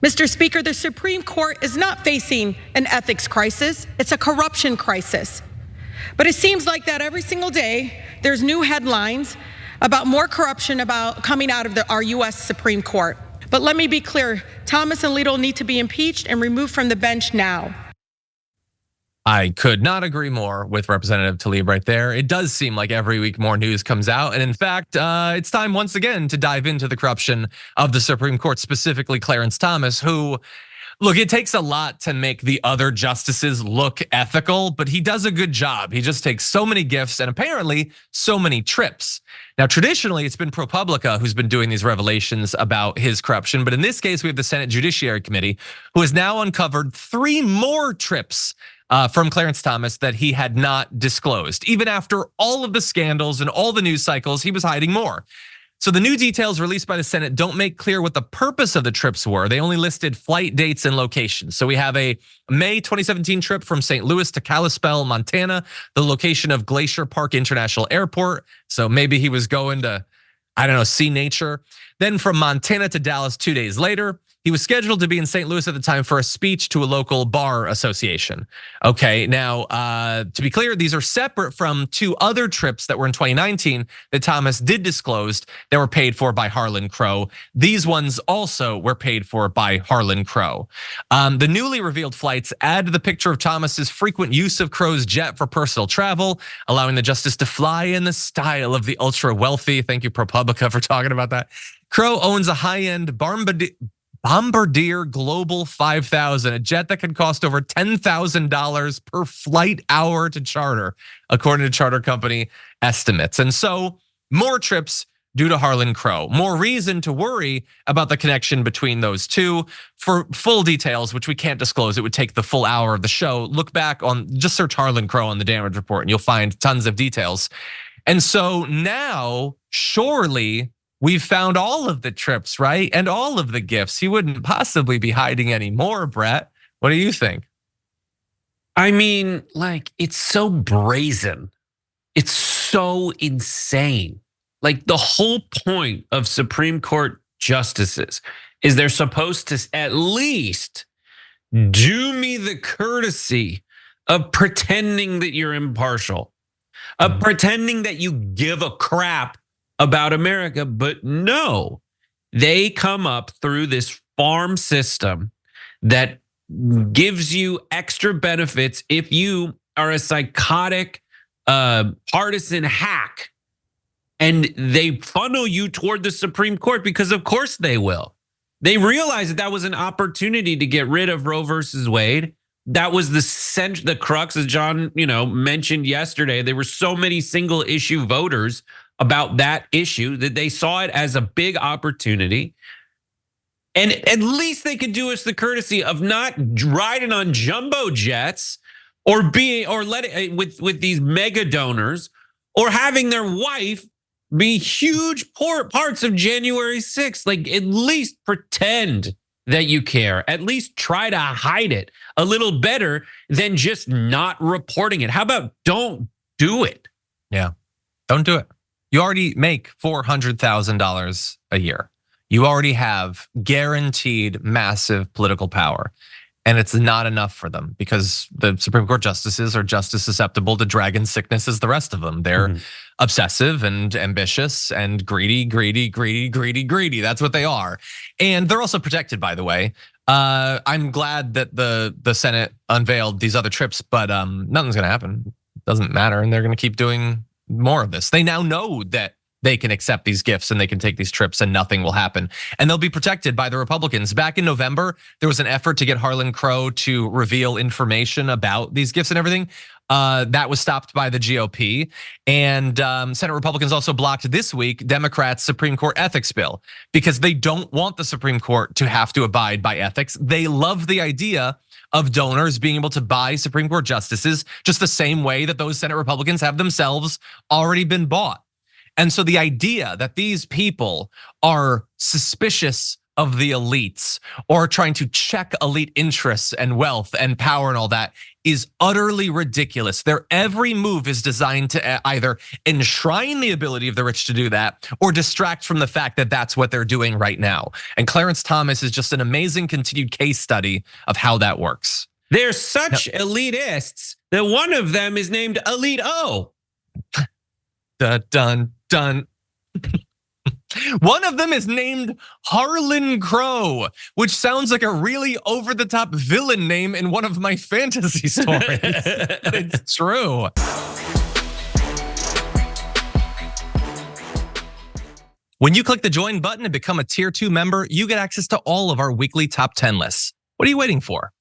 Mr. Speaker, the Supreme Court is not facing an ethics crisis, it's a corruption crisis. But it seems like that every single day, there's new headlines about more corruption coming out of our US Supreme Court. But let me be clear, Thomas and Alito need to be impeached and removed from the bench now. I could not agree more with Representative Tlaib right there. It does seem like every week more news comes out. And in fact, it's time once again to dive into the corruption of the Supreme Court, specifically Clarence Thomas, who, look, it takes a lot to make the other justices look ethical, but he does a good job. He just takes so many gifts and apparently so many trips. Now, traditionally, it's been ProPublica who's been doing these revelations about his corruption. But in this case, we have the Senate Judiciary Committee, who has now uncovered 3 more trips from Clarence Thomas that he had not disclosed. Even after all of the scandals and all the news cycles, he was hiding more. So the new details released by the Senate don't make clear what the purpose of the trips were. They only listed flight dates and locations. So we have a May 2017 trip from St. Louis to Kalispell, Montana, the location of Glacier Park International Airport. So maybe he was going to, I don't know, see nature. Then from Montana to Dallas 2 days later. He was scheduled to be in St. Louis at the time for a speech to a local bar association. Okay, now to be clear, these are separate from 2 other trips that were in 2019 that Thomas did disclose that were paid for by Harlan Crow. These ones also were paid for by Harlan Crow. The newly revealed flights add to the picture of Thomas's frequent use of Crow's jet for personal travel, allowing the justice to fly in the style of the ultra wealthy. Thank you, ProPublica, for talking about that. Crow owns a high-end Bombardier Global 5000, a jet that can cost over $10,000 per flight hour to charter, according to charter company estimates. And so more trips due to Harlan Crow. More reason to worry about the connection between those two. For full details, which we can't disclose, it would take the full hour of the show. Look back on, just search Harlan Crow on the damage report and you'll find tons of details. And so now, surely, we've found all of the trips, right? And all of the gifts. He wouldn't possibly be hiding any more, Brett. What do you think? I mean, like, it's so brazen. It's so insane. Like, the whole point of Supreme Court justices is they're supposed to at least do me the courtesy of pretending that you're impartial, of pretending that you give a crap about America. But no, they come up through this farm system that gives you extra benefits if you are a psychotic partisan hack, and they funnel you toward the Supreme Court because of course they will. They realized that that was an opportunity to get rid of Roe versus Wade. That was the crux, as John mentioned yesterday. There were so many single issue voters about that issue that they saw it as a big opportunity. And at least they could do us the courtesy of not riding on jumbo jets or letting with these mega donors, or having their wife be huge parts of January 6th. Like, at least pretend that you care. At least try to hide it a little better than just not reporting it. How about don't do it? Yeah, don't do it. You already make $400,000 a year. You already have guaranteed massive political power. And it's not enough for them because the Supreme Court justices are just as susceptible to dragon sickness as the rest of them. They're obsessive and ambitious and greedy. That's what they are. And they're also protected, by the way. I'm glad that the Senate unveiled these other trips, but nothing's gonna happen. It doesn't matter, and they're gonna keep doing more of this. They now know that they can accept these gifts and they can take these trips and nothing will happen. And they'll be protected by the Republicans. Back in November, there was an effort to get Harlan Crow to reveal information about these gifts and everything. That was stopped by the GOP. And Senate Republicans also blocked this week Democrats' Supreme Court ethics bill because they don't want the Supreme Court to have to abide by ethics. They love the idea of donors being able to buy Supreme Court justices just the same way that those Senate Republicans have themselves already been bought. And so the idea that these people are suspicious of the elites or trying to check elite interests and wealth and power and all that is utterly ridiculous. Their every move is designed to either enshrine the ability of the rich to do that or distract from the fact that that's what they're doing right now. And Clarence Thomas is just an amazing continued case study of how that works. They're such elitists that one of them is named Elite O. Dun, dun, dun. One of them is named Harlan Crow, which sounds like a really over-the-top villain name in one of my fantasy stories. It's true. When you click the join button and become a tier 2 member, you get access to all of our weekly top 10 lists. What are you waiting for?